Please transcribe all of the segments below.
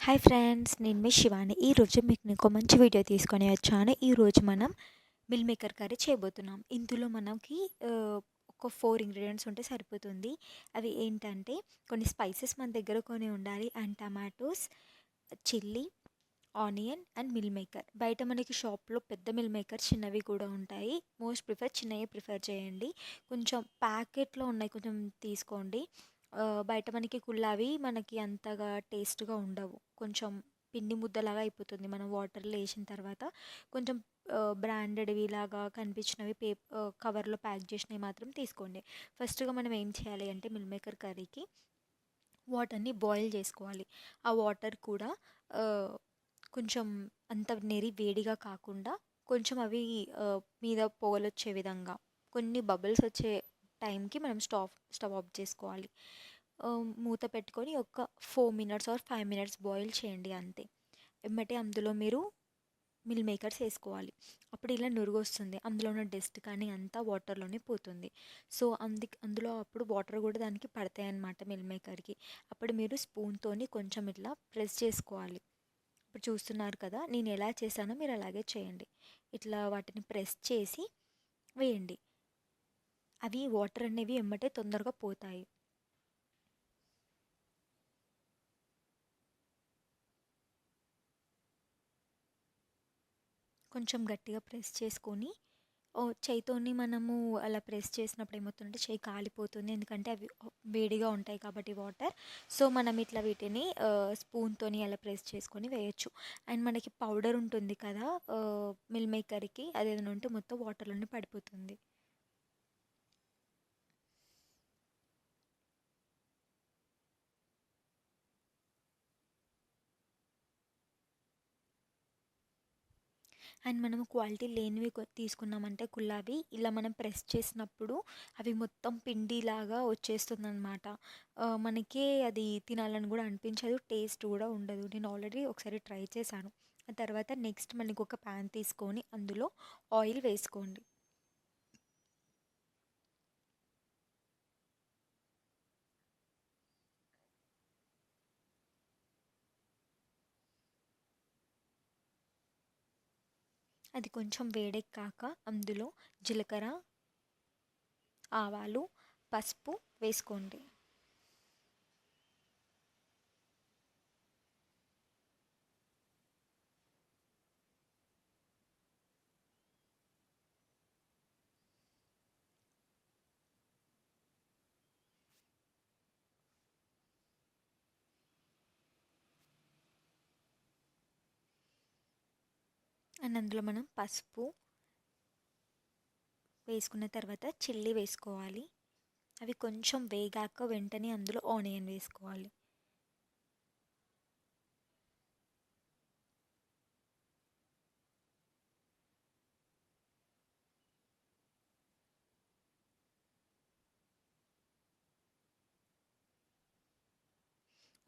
Hi friends, నేను మీ శివాని. ఈరోజు మీకు ఇంకో మంచి వీడియో తీసుకొని వచ్చాను. ఈరోజు మనం మిల్ మేకర్ కర్రీ చేయబోతున్నాం. ఇందులో మనకి ఒక 4 ఇంగ్రీడియంట్స్ ఉంటే సరిపోతుంది. అవి ఏంటంటే కొన్ని స్పైసెస్ మన దగ్గర కొని ఉండాలి and tomatoes, chilli, onion and meal maker. బయట మనకి షాప్లో పెద్ద మిల్ మేకర్ చిన్నవి కూడా ఉంటాయి. మోస్ట్ ప్రిఫర్ చిన్నవి ప్రిఫర్ చేయండి. కొంచెం ప్యాకెట్లో ఉన్నాయి కొంచెం తీసుకోండి. బయట మనకి కుళ్ళావి మనకి అంతగా టేస్ట్గా ఉండవు. కొంచెం పిండి ముద్దలాగా అయిపోతుంది మనం వాటర్లో వేసిన తర్వాత. కొంచెం బ్రాండెడ్వి లాగా కనిపించినవి కవర్లో ప్యాక్ చేసినవి మాత్రం తీసుకోండి. ఫస్ట్గా మనం ఏం చేయాలి అంటే మిల్ మేకర్ కర్రీకి వాటర్ని బాయిల్ చేసుకోవాలి. ఆ వాటర్ కూడా ఆ, కొంచెం అంత వేడిగా కాకుండా కొంచెం అవి మీద పొగలొచ్చే విధంగా కొన్ని బబుల్స్ వచ్చే టైంకి మనం స్టవ్ ఆఫ్ చేసుకోవాలి. మూత పెట్టుకొని ఒక 4 మినిట్స్ ఆర్ 5 మినిట్స్ బాయిల్ చేయండి అంతే. ఎమ్మటే అందులో మీరు మిల్ మేకర్స్ వేసుకోవాలి. అప్పుడు ఇలా నురుగు వస్తుంది, అందులో ఉన్న డస్ట్ కానీ అంతా వాటర్లోనే పోతుంది. సో అందులో అప్పుడు వాటర్ కూడా దానికి పడతాయి అన్నమాట మిల్ మేకర్కి. అప్పుడు మీరు స్పూన్తోని కొంచెం ఇట్లా ప్రెస్ చేసుకోవాలి. ఇప్పుడు చూస్తున్నారు కదా, నేను ఎలా చేశానో మీరు అలాగే చేయండి. ఇట్లా వాటిని ప్రెస్ చేసి వేయండి. అవి వాటర్ అనేవి ఎమ్మటే తొందరగా పోతాయి. కొంచెం గట్టిగా ప్రెస్ చేసుకొని చేయితోని మనము అలా ప్రెస్ చేసినప్పుడు ఏమవుతుందంటే చేయి కాలిపోతుంది. ఎందుకంటే అవి వేడిగా ఉంటాయి కాబట్టి వాటర్. సో మనం ఇట్లా వీటిని స్పూన్తోని అలా ప్రెస్ చేసుకొని వేయచ్చు. అండ్ మనకి పౌడర్ ఉంటుంది కదా మిల్ మేకర్కి, అదేదైనా ఉంటే మొత్తం వాటర్లోనే పడిపోతుంది. అండ్ మనం క్వాలిటీ లేనివి తీసుకున్నామంటే కుల్లావి ఇలా మనం ప్రెస్ చేసినప్పుడు అవి మొత్తం పిండిలాగా వచ్చేస్తుంది అనమాట. మనకి అది తినాలని కూడా అనిపించదు, టేస్ట్ కూడా ఉండదు. నేను ఆల్రెడీ ఒకసారి ట్రై చేశాను. ఆ తర్వాత నెక్స్ట్ మనకి ఒక ప్యాన్ తీసుకొని అందులో ఆయిల్ వేసుకోండి. అది కొంచెం వేడెక్కాక అందులో జీలకర్ర, ఆవాలు, పసుపు వేసుకోండి. అండ్ అందులో మనం పసుపు వేసుకున్న తర్వాత చిల్లీ వేసుకోవాలి. అవి కొంచెం వేగాక వెంటనే అందులో ఆనియన్ వేసుకోవాలి.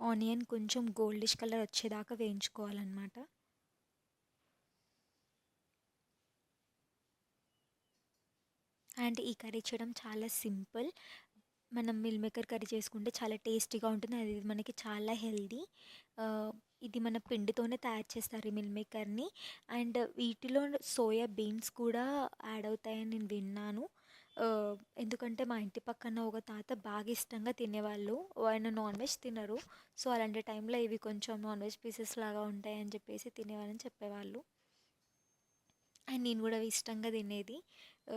ఆనియన్ కొంచెం గోల్డిష్ కలర్ వచ్చేదాకా వేయించుకోవాలన్నమాట. అండ్ ఈ కర్రీ చేయడం చాలా సింపుల్. మనం మిల్ మేకర్ కర్రీ చేసుకుంటే చాలా టేస్టీగా ఉంటుంది. అది మనకి చాలా హెల్దీ. ఇది మన పిండితోనే తయారు చేస్తారు ఈ మిల్ మేకర్ని. అండ్ వీటిలో సోయా బీన్స్ కూడా యాడ్ అవుతాయని నేను విన్నాను. ఆ, ఎందుకంటే మా ఇంటి పక్కన ఒక తాత బాగా ఇష్టంగా తినేవాళ్ళు. ఆయన నాన్ వెజ్ తినరు. సో అలాంటి టైంలో ఇవి కొంచెం నాన్ వెజ్ పీసెస్ లాగా ఉంటాయని చెప్పేసి తినేవాళ్ళని చెప్పేవాళ్ళు. అండ్ నేను కూడా అవి ఇష్టంగా తినేది. ఆ,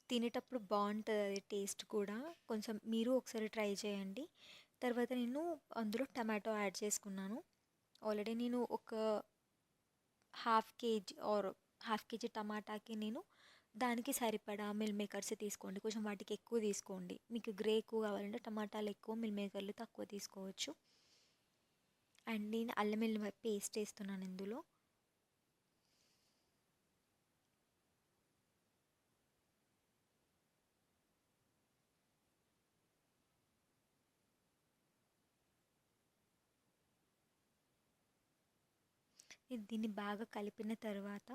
తినేటప్పుడు బాగుంటుంది అది టేస్ట్ కూడా. కొంచెం మీరు ఒకసారి ట్రై చేయండి. తర్వాత నేను అందులో టమాటో యాడ్ చేసుకున్నాను. ఆల్రెడీ నేను ఒక హాఫ్ కేజీ టమాటాకి నేను దానికి సరిపడా మిల్ మేకర్స్ తీసుకోండి. కొంచెం వాటికి ఎక్కువ తీసుకోండి. మీకు గ్రే ఎక్కువ కావాలంటే టమాటాలు ఎక్కువ, మిల్ మేకర్లు తక్కువ తీసుకోవచ్చు. అండ్ నేను అల్లం వెల్లుల్లి పేస్ట్ వేస్తున్నాను ఇందులో. దీన్ని బాగా కలిపిన తర్వాత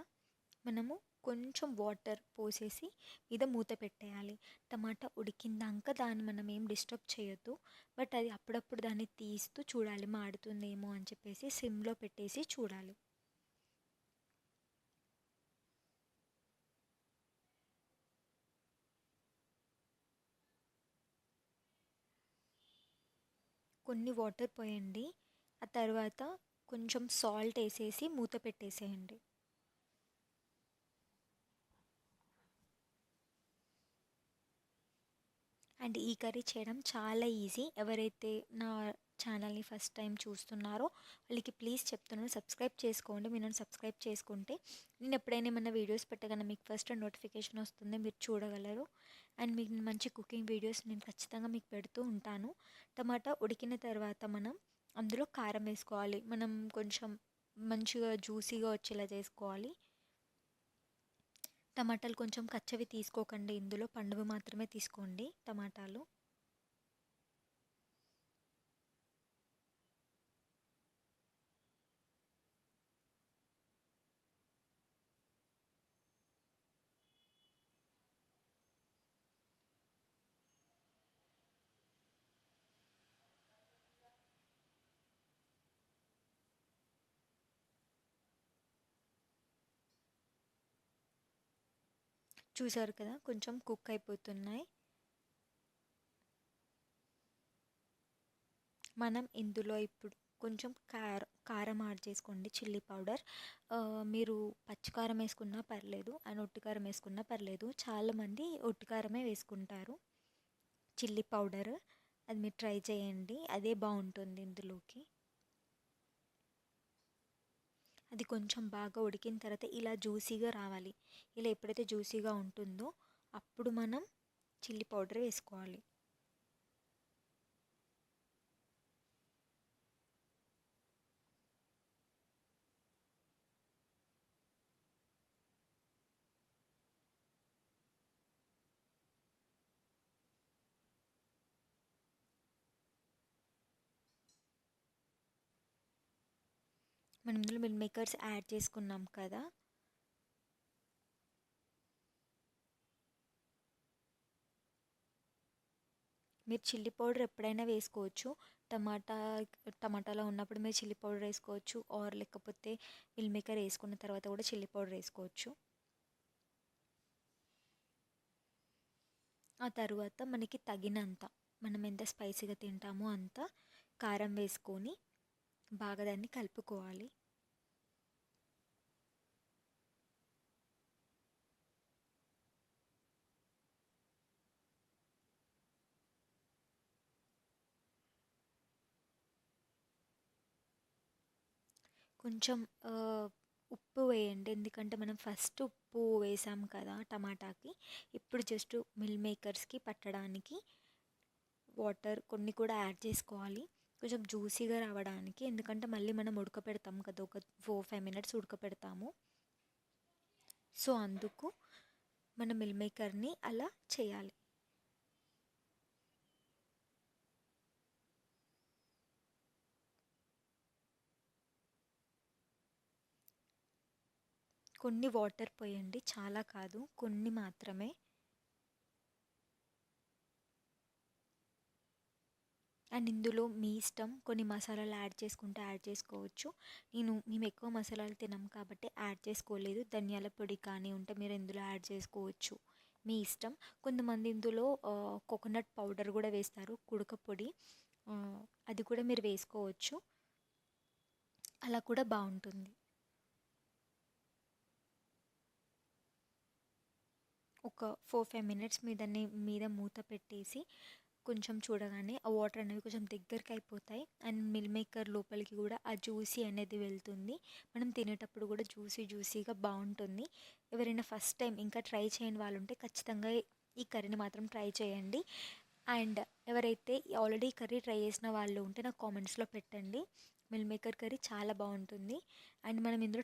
మనము కొంచెం వాటర్ పోసేసి మీద మూత పెట్టేయాలి. టమాటా ఉడికిందాక దాన్ని మనం ఏం డిస్టర్బ్ చేయొద్దు. బట్ అది అప్పుడప్పుడు దాన్ని తీస్తూ చూడాలి, మాడుతుందేమో అని చెప్పేసి సిమ్లో పెట్టేసి చూడాలి. కొన్ని వాటర్ పోయండి. ఆ తర్వాత కొంచెం సాల్ట్ వేసేసి మూత పెట్టేసేయండి. అండ్ ఈ కర్రీ చేయడం చాలా ఈజీ. ఎవరైతే నా ఛానల్ని ఫస్ట్ టైం చూస్తున్నారో వాళ్ళకి ప్లీజ్ చెప్తున్నాను, సబ్స్క్రైబ్ చేసుకోండి. మీరు నన్ను సబ్స్క్రైబ్ చేసుకుంటే నేను ఎప్పుడైనా ఏమైనా వీడియోస్ పెట్టగానే మీకు ఫస్ట్ నోటిఫికేషన్ వస్తుంది, మీరు చూడగలరు. అండ్ మీకు మంచి కుకింగ్ వీడియోస్ నేను ఖచ్చితంగా మీకు పెడుతూ ఉంటాను. టమాటా ఉడికిన తర్వాత మనం అందులో కారం వేసుకోవాలి. మనం కొంచెం మంచిగా జ్యూసీగా వచ్చేలా చేసుకోవాలి. టమాటాలు కొంచెం కచ్చవి తీసుకోకండి, ఇందులో పండువి మాత్రమే తీసుకోండి టమాటాలు. చూసారు కదా, కొంచెం కుక్ అయిపోతున్నాయి. మనం ఇందులో ఇప్పుడు కొంచెం కారం యాడ్ చేసుకోండి, చిల్లీ పౌడర్. మీరు పచ్చికారం వేసుకున్నా పర్లేదు అండ్ ఒట్టి కారం వేసుకున్నా పర్లేదు. చాలామంది ఒట్టి కారమే వేసుకుంటారు. చిల్లీ పౌడర్ అది మీరు ట్రై చేయండి, అదే బాగుంటుంది ఇందులోకి. అది కొంచెం బాగా ఉడికిన తర్వాత ఇలా జ్యూసీగా రావాలి. ఇలా ఎప్పుడైతే జ్యూసీగా ఉంటుందో అప్పుడు మనం చిల్లీ పౌడర్ వేసుకోవాలి. మనం ఇందులో మిల్ మేకర్స్ యాడ్ చేసుకున్నాం కదా, మీరు చిల్లీ పౌడర్ ఎప్పుడైనా వేసుకోవచ్చు. టమాటాలో ఉన్నప్పుడు మీరు చిల్లీ పౌడర్ వేసుకోవచ్చు, ఆర్ లేకపోతే మిల్ మేకర్ వేసుకున్న తర్వాత కూడా చిల్లీ పౌడర్ వేసుకోవచ్చు. ఆ తర్వాత మనకి తగినంత, మనం ఎంత స్పైసీగా తింటామో అంత కారం వేసుకొని బాగా దాన్ని కలుపుకోవాలి. కొంచెం ఉప్పు వేయండి, ఎందుకంటే మనం ఫస్ట్ ఉప్పు వేసాం కదా టమాటాకి. ఇప్పుడు జస్ట్ మిల్ మేకర్స్కి పట్టడానికి వాటర్ కొన్ని కూడా యాడ్ చేసుకోవాలి, కొంచెం జ్యూసీగా రావడానికి. ఎందుకంటే మళ్ళీ మనం ఉడకపెడతాం కదా, ఒక 4-5 మినిట్స్ ఉడకపెడతాము. సో అందుకు మన మిల్ మేకర్ని అలా చేయాలి. కొన్ని వాటర్ పోయండి, చాలా కాదు, కొన్ని మాత్రమే. అండ్ ఇందులో మీ ఇష్టం, కొన్ని మసాలాలు యాడ్ చేసుకుంటే యాడ్ చేసుకోవచ్చు. మేము ఎక్కువ మసాలాలు తినాం కాబట్టి యాడ్ చేసుకోలేదు. ధనియాల పొడి కానీ ఉంటే మీరు ఇందులో యాడ్ చేసుకోవచ్చు, మీ ఇష్టం. కొంతమంది ఇందులో కోకోనట్ పౌడర్ కూడా వేస్తారు, కుడక పొడి. అది కూడా మీరు వేసుకోవచ్చు, అలా కూడా బాగుంటుంది. ఒక 4-5 మినిట్స్ మీద మూత పెట్టేసి కొంచెం చూడగానే ఆ వాటర్ అనేవి కొంచెం దగ్గరికి అయిపోతాయి. అండ్ మిల్ మేకర్ లోపలికి కూడా ఆ జ్యూసీ అనేది వెళ్తుంది. మనం తినేటప్పుడు కూడా జ్యూసీగా బాగుంటుంది. ఎవరైనా ఫస్ట్ టైం ఇంకా ట్రై చేయని వాళ్ళు ఉంటే ఖచ్చితంగా ఈ కర్రీని మాత్రం ట్రై చేయండి. అండ్ ఎవరైతే ఆల్రెడీ కర్రీ ట్రై చేసిన వాళ్ళు ఉంటే నాకు కామెంట్స్లో పెట్టండి. మిల్ మేకర్ కర్రీ చాలా బాగుంటుంది. అండ్ మనం ఇందులో